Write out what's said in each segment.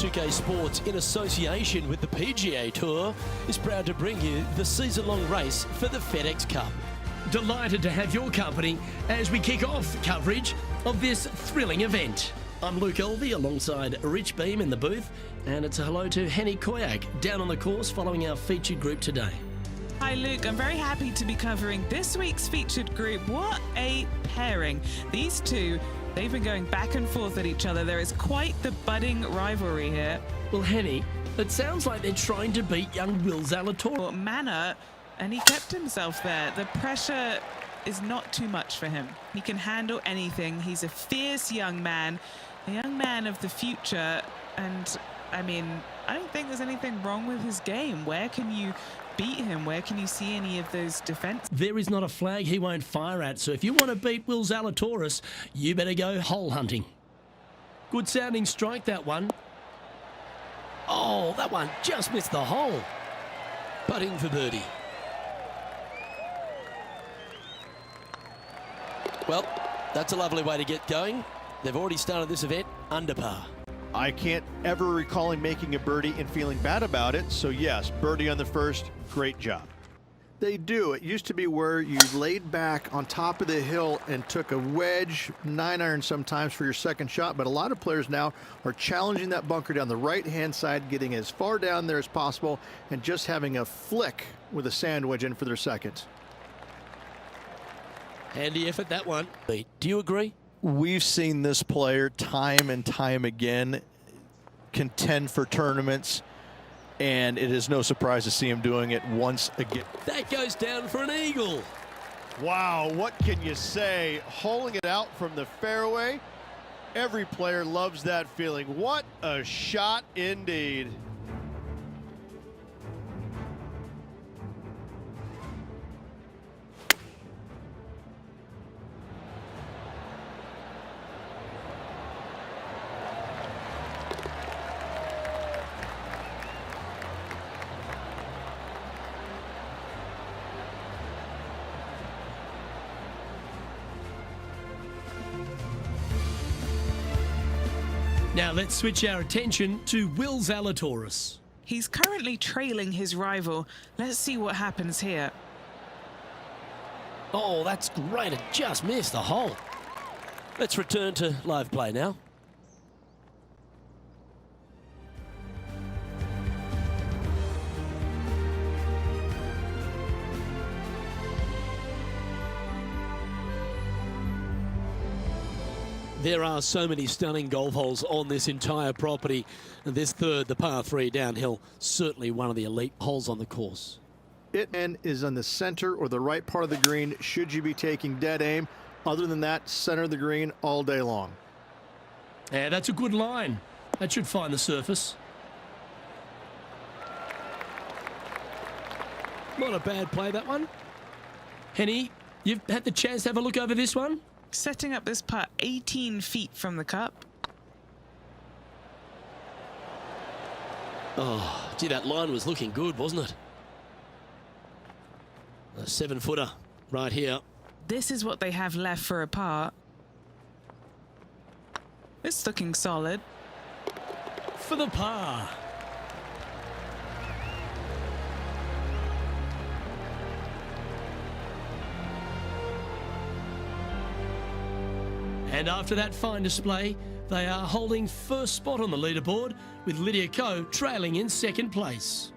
2K Sports, in association with the PGA Tour, is proud to bring you the season-long race for the FedEx Cup. Delighted to have your company as we kick off coverage of this thrilling event. I'm Luke Elvey alongside Rich Beam in the booth, and it's a hello to Henny Koyak down on the course following our featured group today. Hi Luke, I'm very happy to be covering this week's featured group. What a pairing. These two, they've been going back and forth at each other. There is quite the budding rivalry here. Well, Henny, it sounds like they're trying to beat young Will Zalatoris. Manner, and he kept himself there. The pressure is not too much for him. He can handle anything. He's a fierce young man of the future. And I mean, I don't think there's anything wrong with his game. Where can you beat him? Where can you see any of those defense? There is not a flag he won't fire at, so if you want to beat Will Zalatoris, you better go hole hunting. Good sounding strike, that one. Oh, that one just missed the hole. Putting for birdie. Well, that's a lovely way to get going. They've already started this event under par. I can't ever recall him making a birdie and feeling bad about it, so yes, birdie on the first, great job. They do. It used to be where you laid back on top of the hill and took a wedge, 9-iron sometimes for your second shot, but a lot of players now are challenging that bunker down the right-hand side, getting as far down there as possible, and just having a flick with a sand wedge in for their second. Handy effort, that one. Do you agree? We've seen this player time and time again contend for tournaments, and it is no surprise to see him doing it once again. That goes down for an eagle. Wow, what can you say? Holing it out from the fairway. Every player loves that feeling. What a shot indeed. Now let's switch our attention to Will Zalatoris. He's currently trailing his rival. Let's see what happens here. Oh, that's great. It just missed the hole. Let's return to live play now. There are so many stunning golf holes on this entire property. And this third, the par 3 downhill, certainly one of the elite holes on the course. It is on the center or the right part of the green should you be taking dead aim. Other than that, center of the green all day long. Yeah, that's a good line. That should find the surface. Not a bad play, that one. Henny, you've had the chance to have a look over this one? Setting up this putt 18 feet from the cup. Oh, gee, that line was looking good, wasn't it? A 7-footer right here. This is what they have left for a par. It's looking solid. For the par. And after that fine display, they are holding first spot on the leaderboard, with Lydia Ko trailing in second place.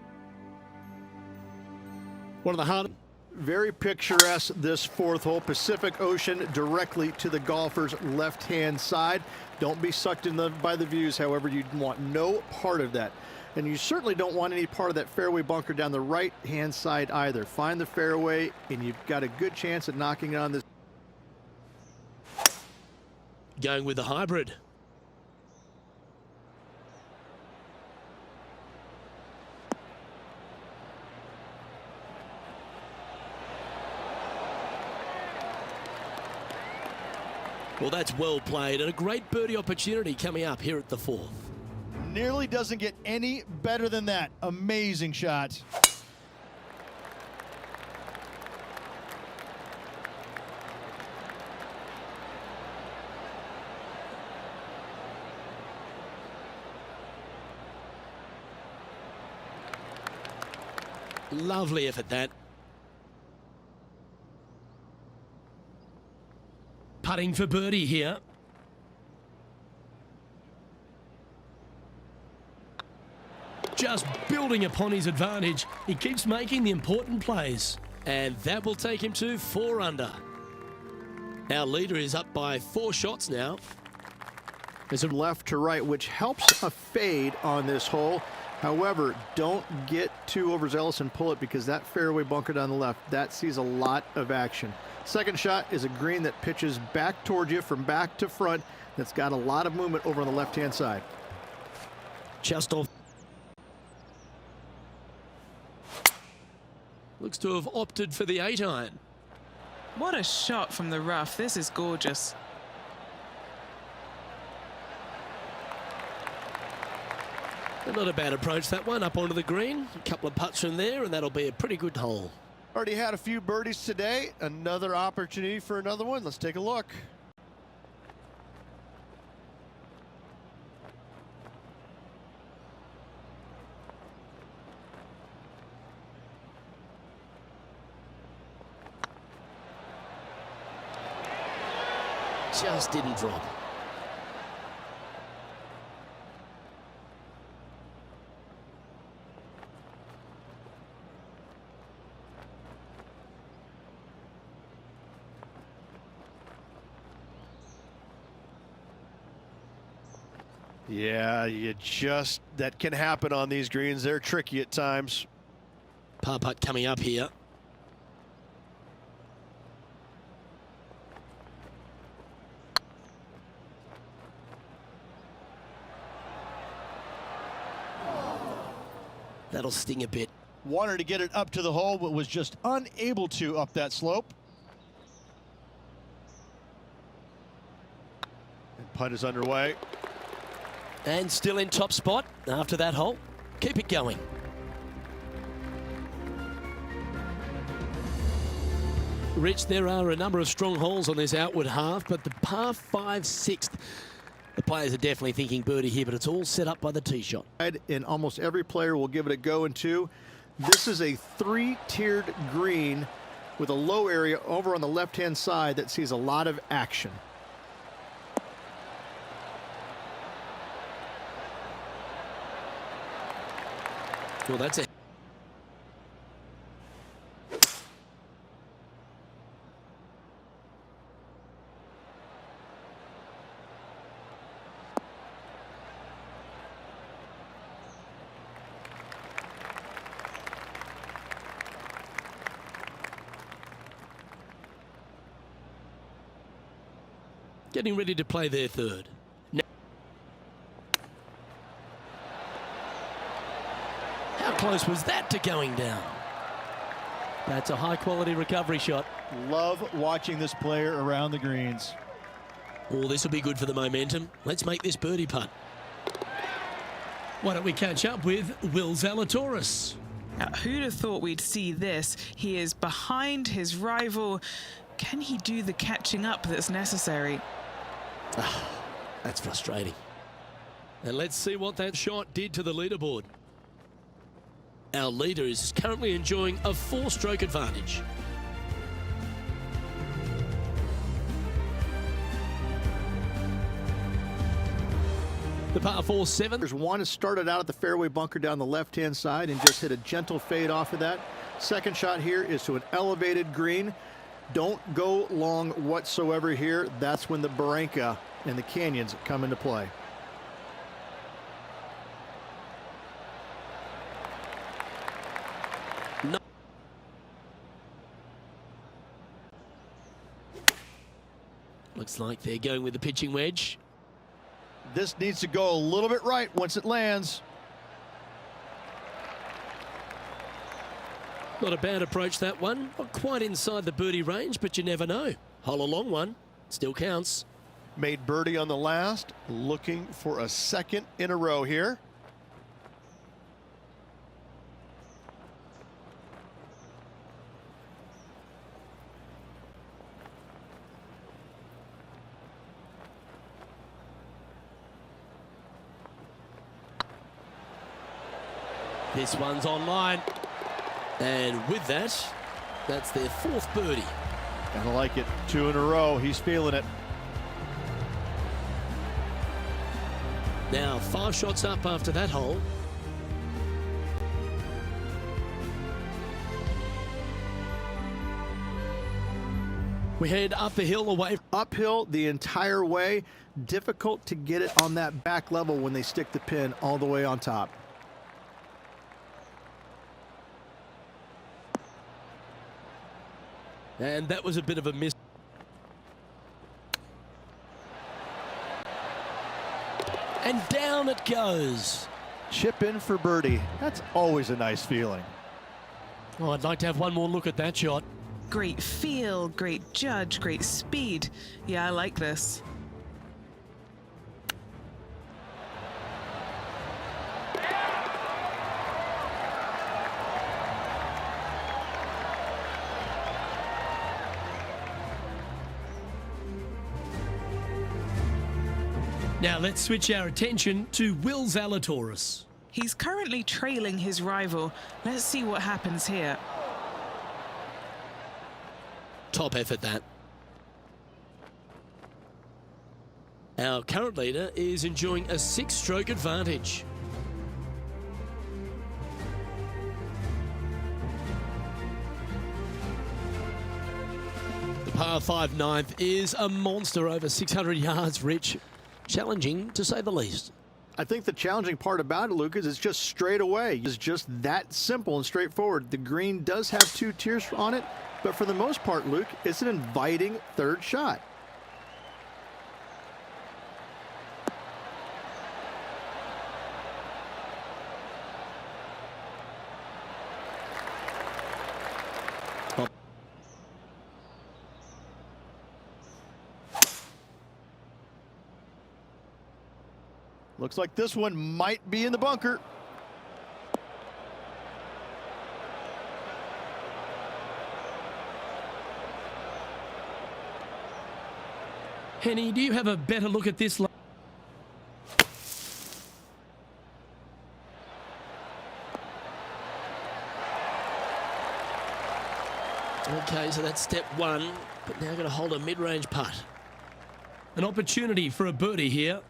One of the hard... Very picturesque, this fourth hole. Pacific Ocean directly to the golfer's left-hand side. Don't be sucked in by the views, however. You want no part of that. And you certainly don't want any part of that fairway bunker down the right-hand side either. Find the fairway, and you've got a good chance at knocking it on this. Going with the hybrid. Well, that's well played, and a great birdie opportunity coming up here at the fourth. Nearly doesn't get any better than that. Amazing shot. Lovely effort, that. Putting for birdie here. Just building upon his advantage. He keeps making the important plays. And that will take him to 4 under. Our leader is up by 4 shots now. There's a left to right, which helps a fade on this hole. However, don't get too overzealous and pull it, because that fairway bunker down the left, that sees a lot of action. Second shot is a green that pitches back towards you from back to front. That's got a lot of movement over on the left-hand side. Just off. Looks to have opted for the 8-iron. What a shot from the rough. This is gorgeous. Not a bad approach, that one, up onto the green. A couple of putts from there, and that'll be a pretty good hole. Already had a few birdies today. Another opportunity for another one. Let's take a look. Just didn't drop. Yeah, that can happen on these greens. They're tricky at times. Par putt coming up here. That'll sting a bit. Wanted to get it up to the hole, but was just unable to up that slope. And putt is underway. And still in top spot after that hole. Keep it going. Rich, there are a number of strong holes on this outward half, but the par 5 6th, the players are definitely thinking birdie here, but it's all set up by the tee shot. And almost every player will give it a go in 2. This is a 3-tiered green with a low area over on the left-hand side that sees a lot of action. Well, that's it. Getting ready to play their third. How close was that to going down? That's a high-quality recovery shot. Love watching this player around the greens. Oh, this will be good for the momentum. Let's make this birdie putt. Why don't we catch up with Will Zalatoris? Now, who'd have thought we'd see this? He is behind his rival. Can he do the catching up that's necessary? That's frustrating. And let's see what that shot did to the leaderboard. Our leader is currently enjoying a 4-stroke advantage. The par 4 7. There's one that started out at the fairway bunker down the left-hand side and just hit a gentle fade off of that. Second shot here is to an elevated green. Don't go long whatsoever here. That's when the barranca and the canyons come into play. No. Looks like they're going with the pitching wedge. This needs to go a little bit right once it lands. Not a bad approach, that one. Not quite inside the birdie range, but you never know. Hole a long one. Still counts. Made birdie on the last. Looking for a second in a row here. This one's online. And with that, that's their fourth birdie. Gotta like it. 2 in a row. He's feeling it. Now 5 shots up after that hole. We head up the hill away. Uphill the entire way. Difficult to get it on that back level when they stick the pin all the way on top. And that was a bit of a miss. And down it goes. Chip in for birdie. That's always a nice feeling. Oh, I'd like to have one more look at that shot. Great feel, great judge, great speed. Yeah, I like this. Now let's switch our attention to Will Zalatoris. He's currently trailing his rival. Let's see what happens here. Top effort, that. Our current leader is enjoying a 6-stroke advantage. The par 5 ninth is a monster over 600 yards, Rich. Challenging, to say the least. I think the challenging part about it, Luke, is it's just straight away. It's just that simple and straightforward. The green does have 2 tiers on it, but for the most part, Luke, it's an inviting third shot. Looks like this one might be in the bunker. Henny, do you have a better look at this? Okay, so that's step 1, but now got to hold a mid-range putt. An opportunity for a birdie here.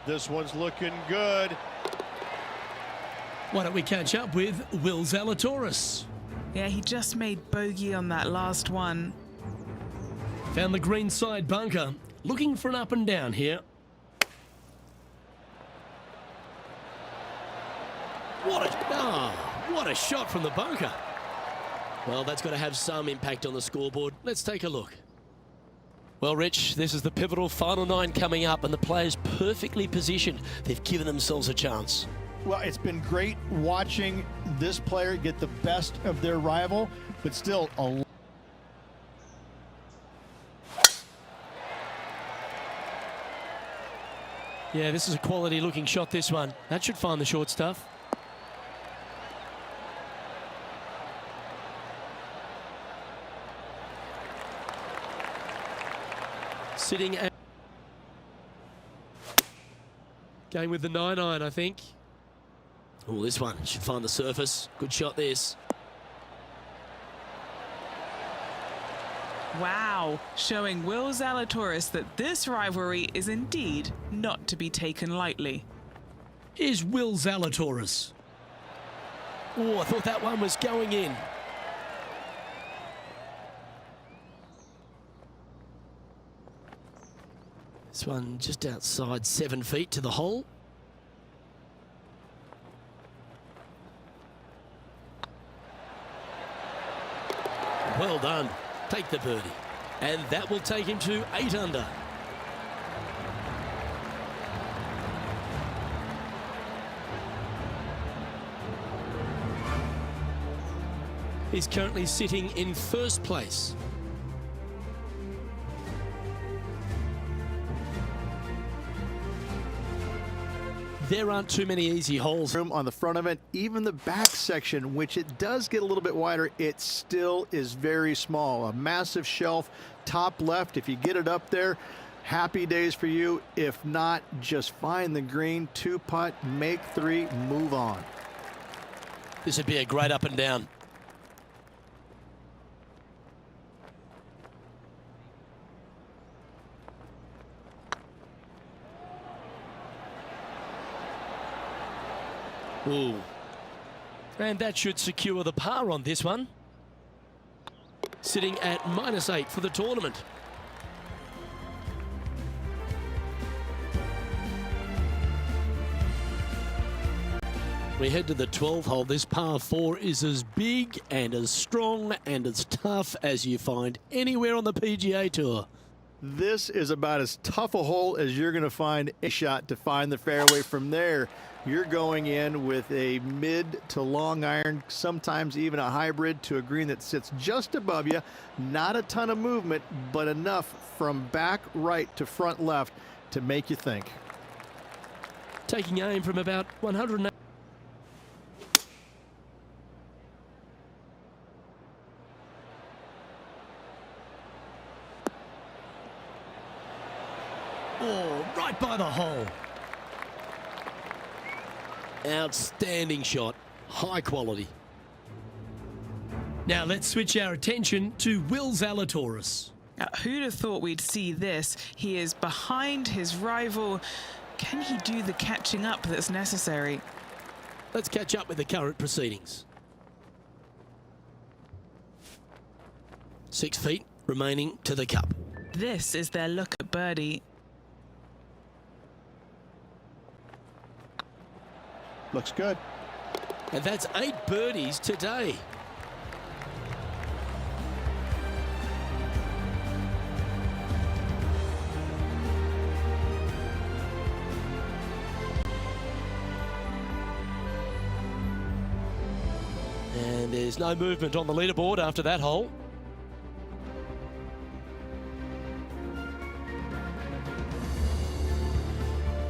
This one's looking good. Why don't we catch up with Will Zalatoris? Yeah, he just made bogey on that last one. Found the green side bunker. Looking for an up and down here. What a shot from the bunker. Well, that's got to have some impact on the scoreboard. Let's take a look. Well, Rich, this is the pivotal final 9 coming up, and the players perfectly positioned. They've given themselves a chance. Well, it's been great watching this player get the best of their rival, but still a... Yeah, this is a quality looking shot, this one. That should find the short stuff. Sitting at... Going with the 9-iron, I think. Oh, this one should find the surface. Good shot, this. Wow, showing Will Zalatoris that this rivalry is indeed not to be taken lightly. Here's Will Zalatoris. Oh, I thought that one was going in. This one just outside 7 feet to the hole. Well done. Take the birdie. And that will take him to 8 under. He's currently sitting in first place. there aren't too many easy holes. Room on the front of it, even the back section, which it does get a little bit wider, it still is very small. A massive shelf, top left. If you get it up there, happy days for you. If not, just find the green, 2-putt, make 3, move on. This would be a great up and down. Ooh. And that should secure the par on this one. Sitting at -8 for the tournament. We head to the 12th hole. This par 4 is as big and as strong and as tough as you find anywhere on the PGA Tour. This is about as tough a hole as you're going to find a shot to find the fairway. From there, you're going in with a mid to long iron, sometimes even a hybrid, to a green that sits just above you. Not a ton of movement, but enough from back right to front left to make you think. Taking aim from about 180. Oh, right by the hole. Outstanding shot. High quality. Now let's switch our attention to Will Zalatoris. Who'd have thought we'd see this? He is behind his rival. Can he do the catching up that's necessary? Let's catch up with the current proceedings. 6 feet remaining to the cup. This is their look at birdie. Looks good. And that's 8 birdies today. And there's no movement on the leaderboard after that hole.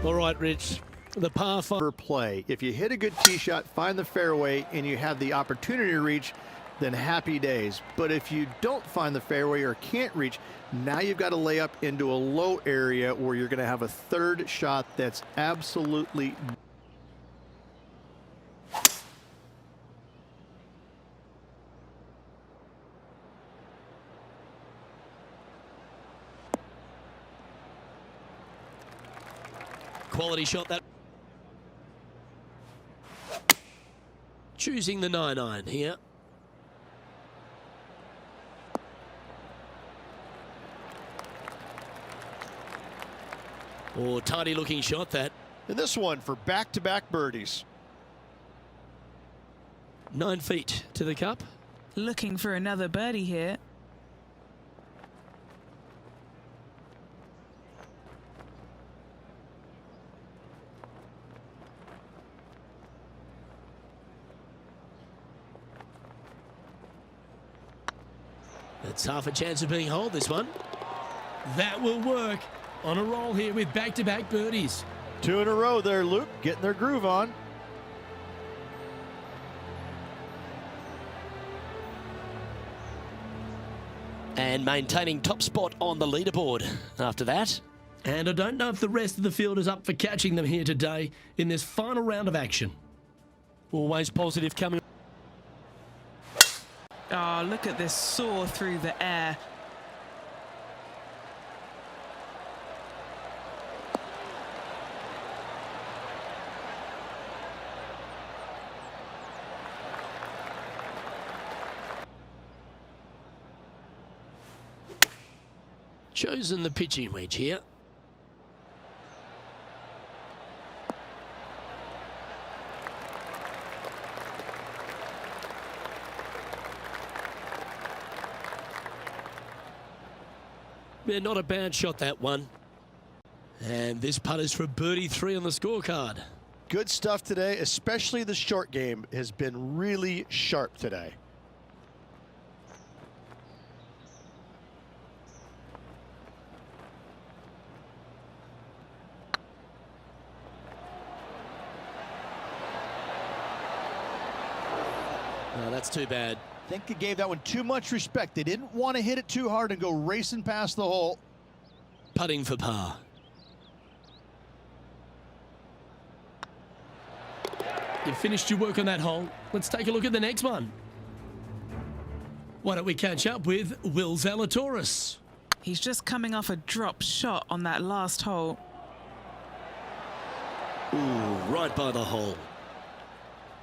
All right, Rich. The par 5 play. If you hit a good tee shot, find the fairway, and you have the opportunity to reach, then happy days. But if you don't find the fairway or can't reach, now you've got to lay up into a low area where you're going to have a third shot that's absolutely quality shot. That choosing the 9-iron here. Oh, tidy looking shot that. And this one for back-to-back birdies. 9 feet to the cup. Looking for another birdie here. That's half a chance of being holed, this one. That will work. On a roll here with back-to-back birdies. 2 in a row there, Luke, getting their groove on. And maintaining top spot on the leaderboard after that. And I don't know if the rest of the field is up for catching them here today in this final round of action. Always positive coming. Oh, look at this soar through the air. Chosen the pitching wedge here. Yeah, not a bad shot, that one. And this putt is for birdie 3 on the scorecard. Good stuff today, especially the short game has been really sharp today. Oh, that's too bad. I think he gave that one too much respect. They didn't want to hit it too hard and go racing past the hole. Putting for par. You've finished your work on that hole. Let's take a look at the next one. Why don't we catch up with Will Zalatoris? He's just coming off a drop shot on that last hole. Ooh, right by the hole.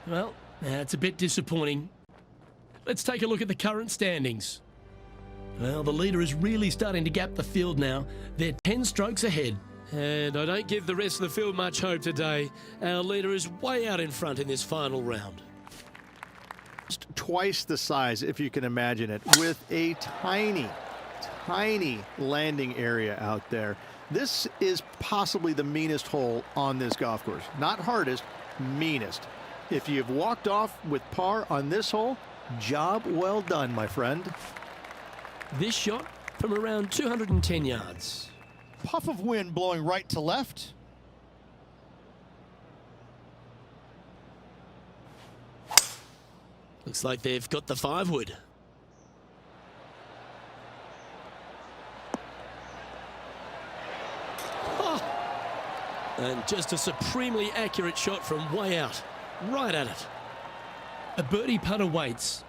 Well, that's a bit disappointing. Let's take a look at the current standings. Well, the leader is really starting to gap the field now. They're 10 strokes ahead. And I don't give the rest of the field much hope today. Our leader is way out in front in this final round. Just twice the size, if you can imagine it, with a tiny landing area out there. This is possibly the meanest hole on this golf course. Not hardest, meanest. If you've walked off with par on this hole, job well done, my friend. This shot from around 210 yards. Puff of wind blowing right to left. Looks like they've got the 5-wood. Oh. And just a supremely accurate shot from way out. Right at it. A birdie putt awaits.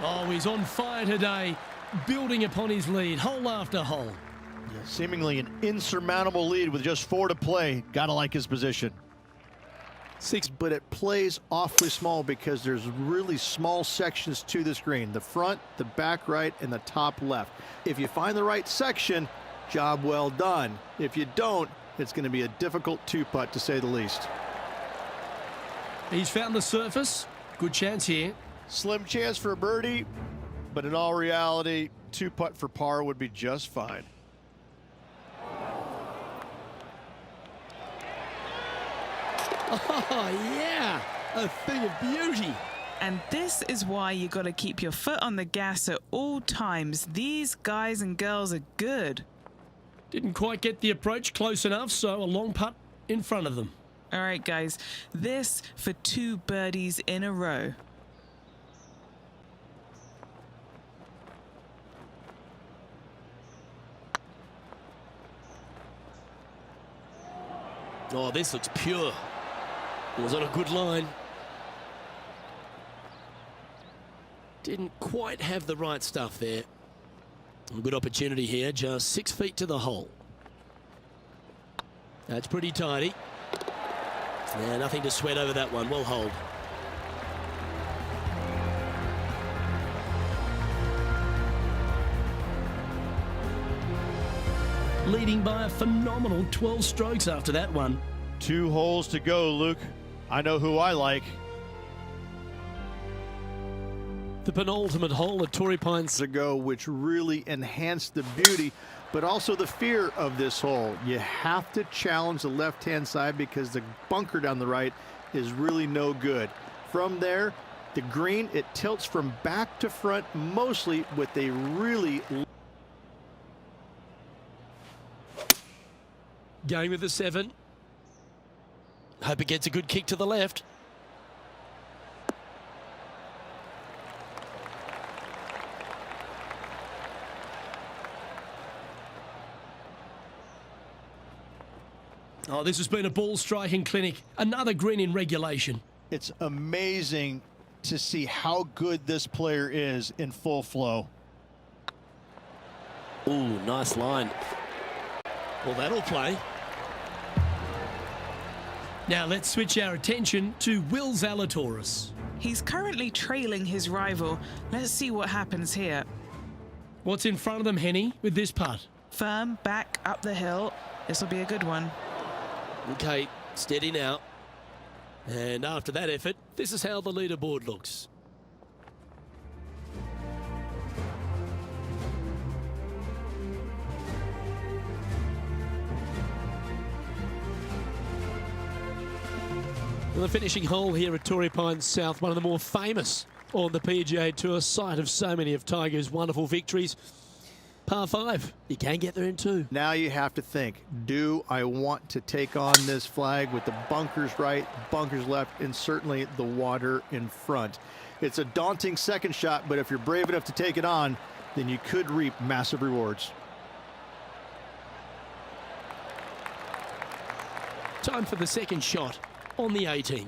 Oh, he's on fire today, building upon his lead, hole after hole. Yeah, seemingly an insurmountable lead with just 4 to play. Gotta like his position. 6, but it plays awfully small because there's really small sections to this green. The front, the back right, and the top left. If you find the right section, job well done. If you don't, it's going to be a difficult 2-putt to say the least. He's found the surface. Good chance here. Slim chance for a birdie, but in all reality, 2-putt for par would be just fine. Oh, yeah, a thing of beauty. And this is why you got to keep your foot on the gas at all times. These guys and girls are good. Didn't quite get the approach close enough, so a long putt in front of them. All right, guys, this for 2 birdies in a row. Oh, this looks pure. It was on a good line. Didn't quite have the right stuff there. A good opportunity here, just 6 feet to the hole. That's pretty tidy. Yeah, nothing to sweat over that one. We'll hold. Leading by a phenomenal 12 strokes after that one. 2 holes to go, Luke. I know who I like. The penultimate hole at Torrey Pines Ago, which really enhanced the beauty, but also the fear of this hole. You have to challenge the left-hand side because the bunker down the right is really no good. From there, the green, it tilts from back to front, mostly with a really... Going with the 7. Hope it gets a good kick to the left. Oh, this has been a ball striking clinic. Another green in regulation. It's amazing to see how good this player is in full flow. Ooh, nice line. Well, that'll play. Now let's switch our attention to Will Zalatoris. He's currently trailing his rival. Let's see what happens here. What's in front of them, Henny, with this putt? Firm, back, up the hill. This will be a good one. Okay, steady now. And after that effort, this is how the leaderboard looks. Well, the finishing hole here at Torrey Pines South, one of the more famous on the PGA Tour, site of so many of Tiger's wonderful victories. Par 5. You can get there in 2. Now you have to think, do I want to take on this flag with the bunkers right, bunkers left, and certainly the water in front? It's a daunting second shot, but if you're brave enough to take it on, then you could reap massive rewards. Time for the second shot on the 18th.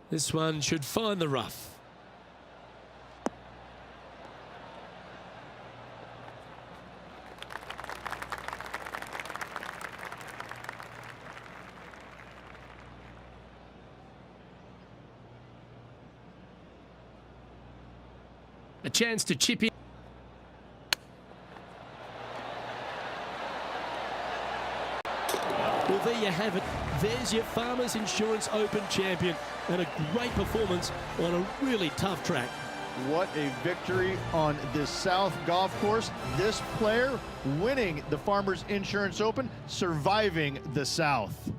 This one should find the rough. A chance to chip in. Well, there you have it. There's your Farmers Insurance Open champion, and a great performance on a really tough track. What a victory on this South golf course. This player winning the Farmers Insurance Open, surviving the South.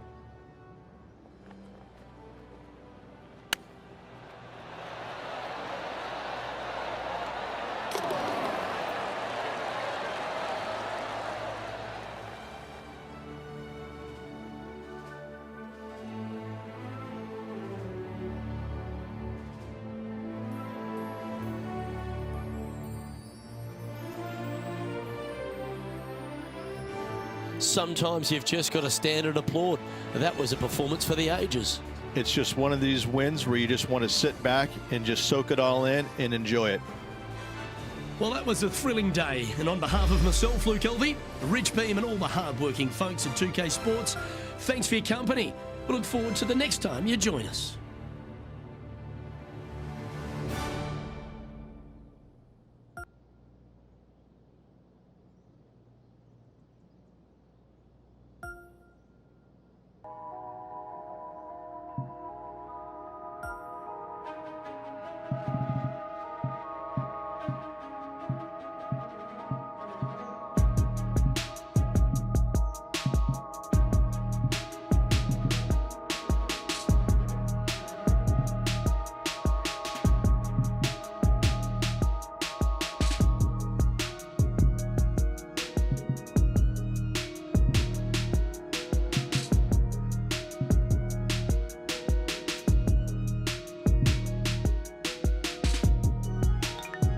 Sometimes you've just got to stand and applaud. That was a performance for the ages. It's just one of these wins where you just want to sit back and just soak it all in and enjoy it. Well, that was a thrilling day. And on behalf of myself, Luke Elvey, Rich Beam, and all the hard-working folks at 2K Sports, thanks for your company. We look forward to the next time you join us.